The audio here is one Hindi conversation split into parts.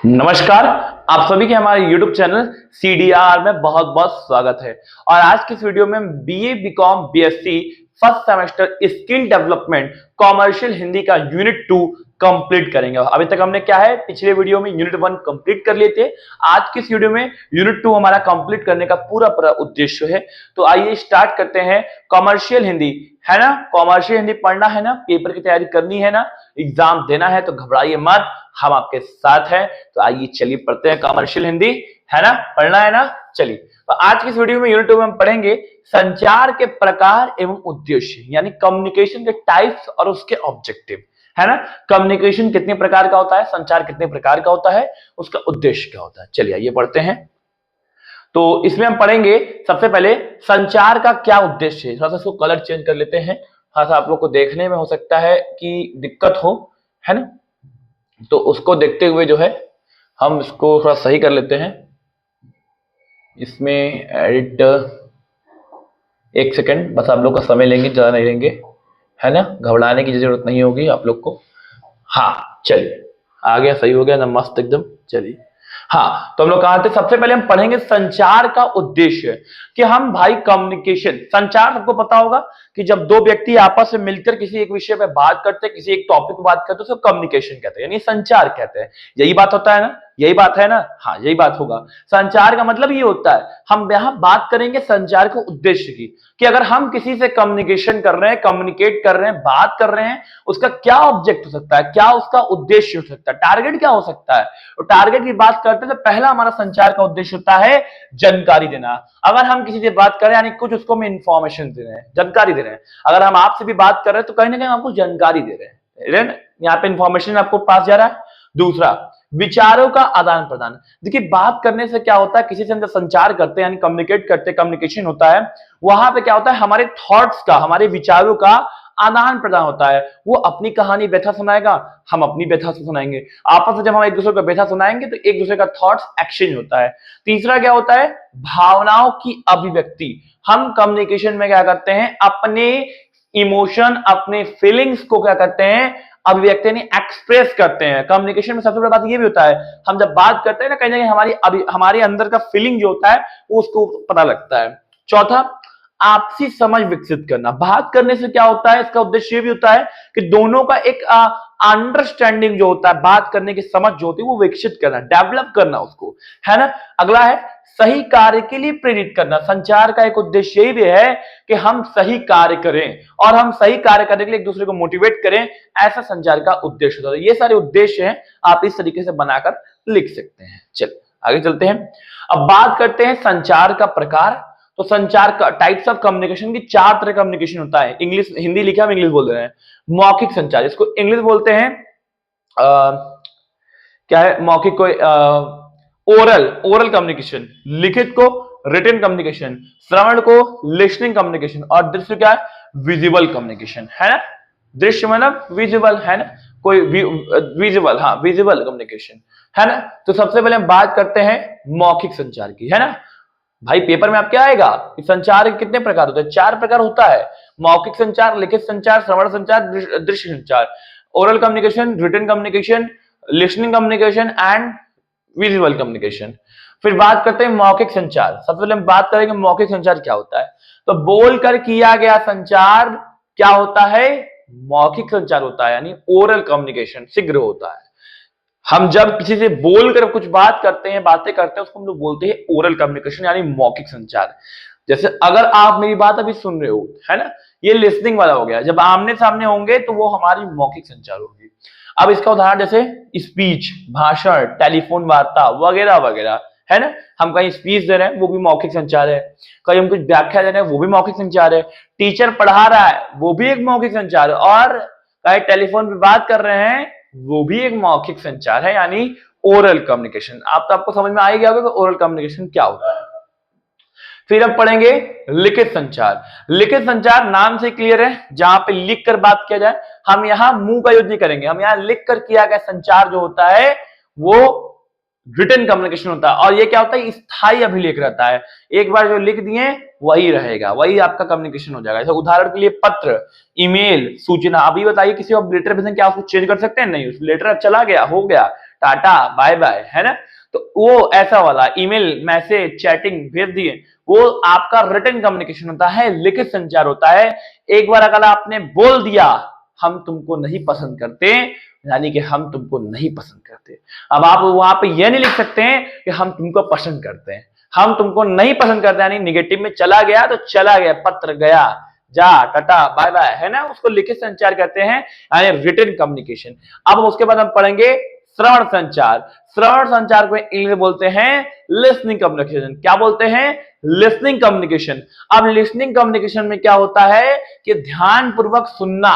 नमस्कार। आप सभी के हमारे YouTube चैनल CDR में बहुत बहुत स्वागत है। और आज की इस वीडियो में BA BCom BSc first semester skill development commercial Hindi का यूनिट 2 कंप्लीट करेंगे। अभी तक हमने क्या है, पिछले वीडियो में यूनिट 1 कंप्लीट कर लिए थे। आज की इस वीडियो में यूनिट 2 हमारा कंप्लीट करने का पूरा उद्देश्य है। तो आइए स्टार्ट करते हैं। कॉमर्शियल हिंदी है ना, कॉमर्शियल हिंदी पढ़ना है ना, पेपर की तैयारी करनी है ना, एग्जाम देना है, तो घबराइए मत, हम आपके साथ हैं। तो आइए चलिए पढ़ते हैं कॉमर्शियल हिंदी, है ना, पढ़ना है ना। चलिए, तो आज की इस वीडियो में यूनिट 2 में हम पढ़ेंगे संचार के प्रकार एवं उद्देश्य, यानी कम्युनिकेशन के टाइप्स और उसके ऑब्जेक्टिव, है ना। कम्युनिकेशन कितने प्रकार का होता है, संचार कितने प्रकार का होता है, उसका उद्देश्य क्या होता है। चलिए आइए पढ़ते हैं। तो इसमें हम पढ़ेंगे सबसे पहले संचार का क्या उद्देश्य है। थोड़ा सा इसको कलर चेंज कर लेते हैं, थोड़ा सा आप लोग को देखने में हो सकता है कि दिक्कत हो, है ना। तो उसको देखते हुए जो है हम इसको थोड़ा सही कर लेते हैं। इसमें एडिट, एक सेकंड बस, आप लोग का समय लेंगे, ज्यादा नहीं लेंगे, है ना। घबराने की जरूरत नहीं होगी आप लोग को। हाँ चलिए, आ गया, सही हो गया ना, मस्त एकदम। चलिए, हाँ, तो हम लोग कहा थे, सबसे पहले हम पढ़ेंगे संचार का उद्देश्य, कि हम भाई कम्युनिकेशन, संचार सबको पता होगा कि जब दो व्यक्ति आपस में मिलकर किसी एक विषय पे बात करते हैं, किसी एक टॉपिक पे बात करते हैं, तो उसको कम्युनिकेशन कहते हैं, यानी संचार कहते हैं। यही बात होता है ना, यही बात है ना, हाँ यही बात होगा। संचार का मतलब ये होता है, हम यहां बात करेंगे संचार के उद्देश्य की, कि अगर हम किसी से कम्युनिकेशन कर रहे हैं, कम्युनिकेट कर रहे हैं, बात कर रहे हैं, उसका क्या ऑब्जेक्ट हो सकता है, क्या उसका उद्देश्य हो सकता है, टारगेट क्या हो सकता है। तो टारगेट की बात करते हैं तो पहला हमारा संचार का उद्देश्य होता है जानकारी देना। अगर हम किसी से बात कर रहे हैं, यानी कुछ उसको हम इंफॉर्मेशन दे रहे हैं, जानकारी दे रहे हैं। अगर हम आपसे भी बात कर रहे हैं तो कहीं ना कहीं आपको जानकारी दे रहे हैं, यहाँ पे इंफॉर्मेशन आपको पास जा रहा है। दूसरा, विचारों का आदान प्रदान। देखिए, बात करने से क्या होता है, किसी से हम जब संचार करते हैं, यानी कम्युनिकेट करते हैं, कम्युनिकेशन होता है, वहां पे क्या होता है, हमारे थॉट्स का, हमारे विचारों का आदान प्रदान होता है। वो अपनी कहानी व्यथा सुनाएगा, हम अपनी व्यथा सुनाएंगे। आपस में जब हम एक दूसरे को व्यथा सुनाएंगे तो एक दूसरे का थॉट्स एक्सचेंज होता है। तीसरा क्या होता है, भावनाओं की अभिव्यक्ति। हम कम्युनिकेशन में क्या करते हैं, अपने इमोशन, अपने फीलिंग्स को क्या करते हैं, अभिव्यक्ति यानी एक्सप्रेस करते हैं। कम्युनिकेशन में सबसे बड़ी बात ये भी होता है, हम जब बात करते हैं ना, कहीं ना कहीं हमारे अंदर का फीलिंग जो होता है वो उसको पता लगता है। चौथा, आपसी समझ विकसित करना। बात करने से क्या होता है, इसका उद्देश्य ये भी होता है कि दोनों का एक अंडरस्टैंडिंग जो होता है, बात करने की समझ जो होती है वो विकसित करना, डेवलप करना उसको, है ना। अगला है सही कार्य के लिए प्रेरित करना। संचार का एक उद्देश्य यही भी है कि हम सही कार्य करें और हम सही कार्य करने के लिए एक दूसरे को मोटिवेट करें, ऐसा संचार का उद्देश्य होता है। ये सारे उद्देश्य हैं, आप इस तरीके से बनाकर लिख सकते हैं। चलिए आगे चलते हैं। अब बात करते हैं संचार का प्रकार। तो संचार का टाइप्स ऑफ कम्युनिकेशन की 4 तरह का कम्युनिकेशन होता है। इंग्लिश, हिंदी लिखा, हम इंग्लिश बोल रहे हैं। मौखिक संचार, इसको इंग्लिश बोलते हैं क्या है, मौखिक को ओरल कम्युनिकेशन, लिखित को रिटन कम्युनिकेशन, श्रवण को लिसनिंग कम्युनिकेशन, और दृश्य क्या है, विजुअल कम्युनिकेशन, है ना। दृश्य मतलब विजुअल, है ना, कोई विजुअल, हाँ विजुअल कम्युनिकेशन, है ना। तो सबसे पहले हम बात करते हैं मौखिक संचार की, है ना। भाई पेपर में आप क्या आएगा, संचार के कितने प्रकार होते हैं, 4 प्रकार होता है। मौखिक संचार, लिखित संचार, श्रवण संचार, दृश्य संचार। Oral communication, written communication, listening communication and visual communication. फिर बात करते हैं मौखिक संचार। सबसे पहले हम बात करेंगे मौखिक संचार क्या होता है। तो बोलकर किया गया संचार क्या होता है, मौखिक संचार होता है, यानी ओरल कम्युनिकेशन शीघ्र होता है। हम जब किसी से बोलकर कुछ बात करते हैं, बातें करते हैं, उसको हम लोग बोलते हैं ओरल कम्युनिकेशन, यानी मौखिक संचार। जैसे अगर आप मेरी बात अभी सुन रहे हो, है ना, ये लिसनिंग वाला हो गया। जब आमने सामने होंगे तो वो हमारी मौखिक संचार होगी। अब इसका उदाहरण जैसे स्पीच, भाषण, टेलीफोन वार्ता वगैरह वगैरह, है ना। हम कहीं स्पीच दे रहे हैं, वो भी मौखिक संचार है। कहीं हम कुछ व्याख्या दे रहे हैं, वो भी मौखिक संचार है। टीचर पढ़ा रहा है, वो भी एक मौखिक संचार है। और कहीं टेलीफोन पे बात कर रहे हैं, वो भी एक मौखिक संचार है, यानी ओरल कम्युनिकेशन। आपको समझ में आ ही गया होगा कि ओरल कम्युनिकेशन क्या होता है। फिर हम पढ़ेंगे लिखित संचार। लिखित संचार नाम से क्लियर है, जहां पे लिख कर बात किया जाए। हम यहाँ मुंह का यूज नहीं करेंगे, हम यहाँ लिख कर किया गया संचार जो होता है वो रिटन कम्युनिकेशन होता है। और ये क्या होता है, स्थायी अभिलेख रहता है। एक बार जो लिख दिए वही रहेगा, वही आपका कम्युनिकेशन हो जाएगा। जैसे उदाहरण के लिए पत्र, ईमेल, सूचना। अभी बताइए किसी और लेटर भेजें, क्या उसको चेंज कर सकते हैं, नहीं। उस लेटर चला गया, हो गया, टाटा बाय बाय, है ना। तो वो ऐसा वाला ईमेल, मैसेज, चैटिंग भेज दिए, वो आपका रिटन कम्युनिकेशन होता है, लिखित संचार होता है। एक बार अगर आपने बोल दिया हम तुमको नहीं पसंद करते, यानी कि हम तुमको नहीं पसंद करते। अब आप वहां पे यह नहीं लिख सकते हैं कि हम तुमको पसंद करते हैं। हम तुमको नहीं पसंद करते यानी निगेटिव में चला गया तो चला गया, पत्र गया, जा, टाटा बाय बाय, है ना, उसको लिखित संचार कहते हैं, यानी रिटन कम्युनिकेशन। अब उसके बाद हम पढ़ेंगे श्रवण संचार। श्रवण संचार को इंग्लिश बोलते हैं लिसनिंग कम्युनिकेशन। क्या बोलते हैं? Listening communication. अब लिसनिंग कम्युनिकेशन में क्या होता है कि ध्यान पूर्वक सुनना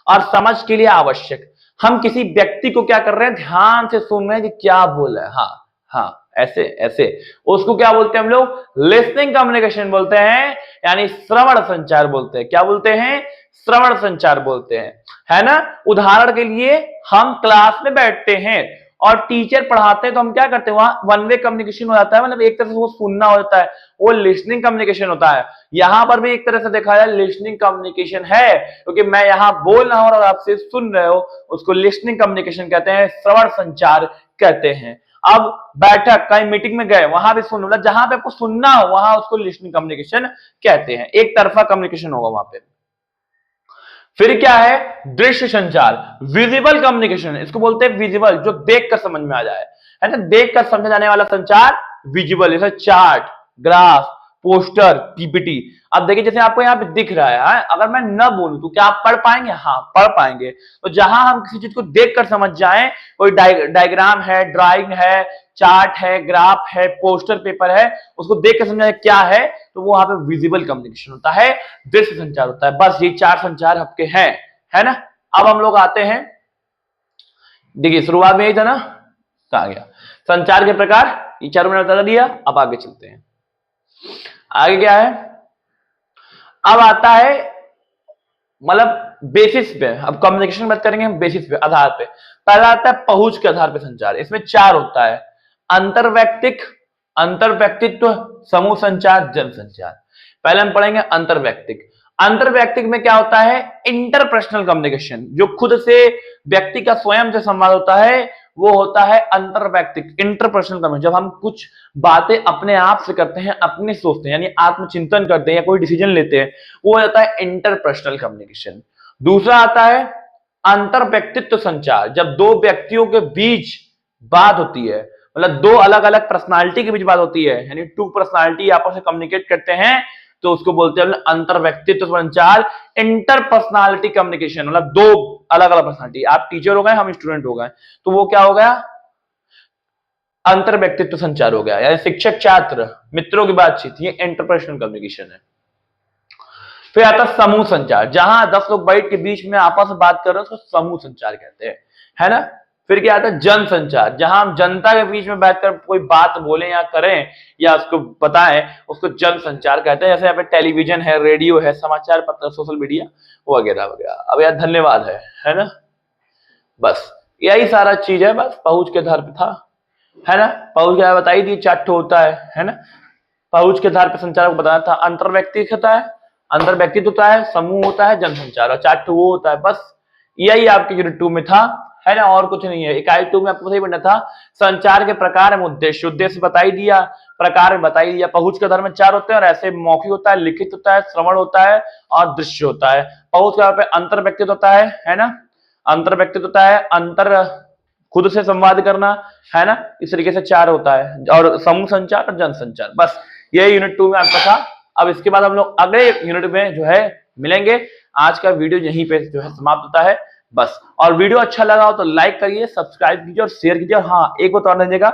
और समझ के लिए आवश्यक। हम किसी व्यक्ति को क्या कर रहे हैं, ध्यान से सुन रहे हैं कि क्या बोल रहा है, हाँ हाँ ऐसे ऐसे, उसको क्या बोलते हैं हम लोग? लिसनिंग कम्युनिकेशन बोलते हैं, यानी श्रवण संचार बोलते हैं। क्या बोलते हैं? श्रवण संचार बोलते हैं, है ना। उदाहरण के लिए हम क्लास में बैठते हैं और टीचर पढ़ाते हैं तो हम क्या करते हैं, वहां वन वे कम्युनिकेशन हो जाता है, मतलब एक तरह से वो सुनना होता है, वो लिसनिंग कम्युनिकेशन होता है। यहां पर भी एक तरह से देखा जाए लिसनिंग कम्युनिकेशन है, क्योंकि मैं यहां बोल रहा हूं और आपसे सुन रहे हो, उसको लिसनिंग कम्युनिकेशन कहते हैं, श्रवण संचार कहते हैं। अब बैठक, कहीं मीटिंग में गए, वहां भी सुन, मतलब जहां पे आपको सुनना हो वहां उसको लिसनिंग कम्युनिकेशन कहते हैं, एक तरफा कम्युनिकेशन होगा वहां पे। फिर क्या है? दृश्य संचार, विजिबल कम्युनिकेशन, इसको बोलते हैं विजिबल, जो देखकर समझ में आ जाए, है ना, देखकर समझा जाने वाला संचार विजिबल, जैसे चार्ट, ग्राफ, पोस्टर, पीपीटी। अब देखिए जैसे आपको यहाँ पे दिख रहा है, अगर मैं न बोलूं तो क्या आप पढ़ पाएंगे? हाँ पढ़ पाएंगे। तो जहां हम किसी चीज को देखकर समझ जाएं, कोई डायग्राम है, ड्राइंग है, चार्ट है, ग्राफ है, पोस्टर पेपर है, उसको देख कर समझा क्या है, तो वो वहां पे विजिबल कम्युनिकेशन होता है, दृश्य संचार होता है। बस ये चार संचार आपके हैं, है ना। अब हम लोग आते हैं, देखिए शुरुआत में यही था ना, कहा गया संचार के प्रकार, ये चारों मैंने बता दिया। अब आगे चलते हैं, आगे क्या है, अब आता है मतलब बेसिस पे, अब कम्युनिकेशन बात करेंगे हम बेसिस पे, आधार पे। पहला आता है पहुंच के आधार पे संचार, इसमें चार होता है, अंतरवैयक्तिक, अंतरव्यक्तित्व, समूह संचार, जन संचार। पहले हम पढ़ेंगे अंतरवैयक्तिक। अंतरवैयक्तिक में क्या होता है? इंटरपर्सनल कम्युनिकेशन, जो खुद से व्यक्ति का स्वयं से संवाद होता है, वो होता है अंतरवैयक्तिक, इंटरपर्सनल कम्युनिकेशन। जब हम कुछ बातें अपने आप से करते हैं, अपने सोचते हैं, यानी आत्मचिंतन करते हैं या कोई डिसीजन लेते हैं, वो हो जाता है इंटरपर्सनल कम्युनिकेशन। दूसरा आता है अंतरव्यक्तित्व संचार, जब दो व्यक्तियों के बीच बात होती है, मतलब दो अलग अलग पर्सनालिटी के बीच बात होती है, यानी टू पर्सनालिटी आपस में कम्युनिकेट करते हैं, तो उसको बोलते हैं अंतरव्यक्तित्व संचार, इंटरपर्सनालिटी कम्युनिकेशन, मतलब दो अलग अलग पर्सनालिटी, आप टीचर हो गए, हम स्टूडेंट हो गए, तो वो क्या हो गया? अंतरव्यक्तित्व संचार हो गया, यानी शिक्षक छात्र मित्रों की बातचीत, ये इंटरपर्सनल कम्युनिकेशन है। फिर आता है समूह संचार, जहां 10 लोग बैठ के बीच में आपस में बात कर रहे हैं, उसको समूह संचार कहते हैं, है ना। फिर क्या आता है जन संचार, जहां हम जनता के बीच में बैठकर कोई बात बोले या करें या उसको बताएं, उसको जन संचार कहते हैं। जैसे यहाँ पे टेलीविजन है, रेडियो है, समाचार पत्र, सोशल मीडिया वगैरह वगैरह। अब यार धन्यवाद है ना, बस यही सारा चीज है, बस पहुंच के आधार पे था, है ना। पहुंच के बताई दी, चार्ट होता है ना। पहुंच के आधार पर संचार को बताना था, अंतरव्यक्तिक होता है, अंतर व्यक्तित्व होता है, समूह होता है, जनसंचार, और चार्ट वो होता है। बस यही आपके यूनिट 2 में था, है ना, और कुछ नहीं है। इकाई 2 में आपको सही पढ़ना था संचार के प्रकार एवं उद्देश्य। उद्देश्य बताई दिया, प्रकार बताई दिया। पहुंच के आधार में 4 होते हैं, और ऐसे मौखिक होता है, लिखित होता है, श्रवण होता है और दृश्य होता है। पहुंच के आधार पर अंतर व्यक्तित्व होता है ना, अंतर व्यक्तित्व होता है, अंतर खुद से संवाद करना, है ना, इस तरीके से 4 होता है, और समूह संचार और जन संचार। बस ये यूनिट 2 में आपका था। अब इसके बाद हम लोग अगले यूनिट में जो है मिलेंगे। आज का वीडियो यहीं पे जो है समाप्त होता है, बस। और वीडियो अच्छा लगा हो तो लाइक करिए, सब्सक्राइब कीजिए और शेयर कीजिए। और हाँ, एक बात और दीजिएगा,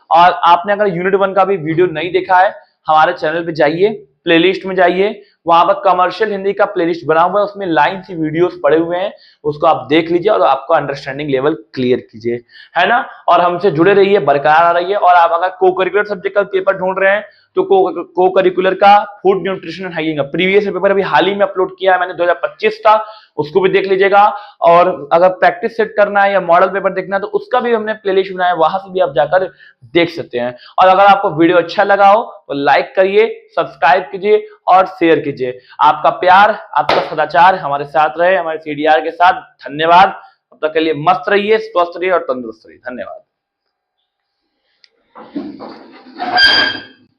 और आपने अगर यूनिट 1 का भी वीडियो नहीं देखा है, हमारे चैनल पे जाइए, प्लेलिस्ट में जाइए, वहां पर कमर्शियल हिंदी का प्लेलिस्ट बना हुआ है, उसमें लाइन सी वीडियोस पड़े हुए हैं, उसको आप देख लीजिए और आपका अंडरस्टैंडिंग लेवल क्लियर कीजिए, है ना। और हमसे जुड़े रहिए, बरकरार रहिए। और आप अगर को करिकुलर सब्जेक्ट का पेपर ढूंढ रहे हैं तो को करिकुलर का फूड न्यूट्रिशन एंड हाइजीन का प्रीवियस पेपर अभी हाल ही में अपलोड किया है मैंने, 2025 का, उसको भी देख लीजिएगा। और अगर प्रैक्टिस सेट करना है या मॉडल पेपर देखना है तो उसका भी हमने प्लेलिस्ट बनाया है, वहां से भी आप जाकर देख सकते हैं। और अगर आपको वीडियो अच्छा लगा हो तो लाइक करिए, सब्सक्राइब कीजिए और शेयर कीजिए। आपका प्यार, आपका सदाचार हमारे साथ रहे, हमारे सीडीआर के साथ। धन्यवाद। तब तक के लिए मस्त रहिए, स्वस्थ रहिए और तंदुरुस्त रहिए। धन्यवाद।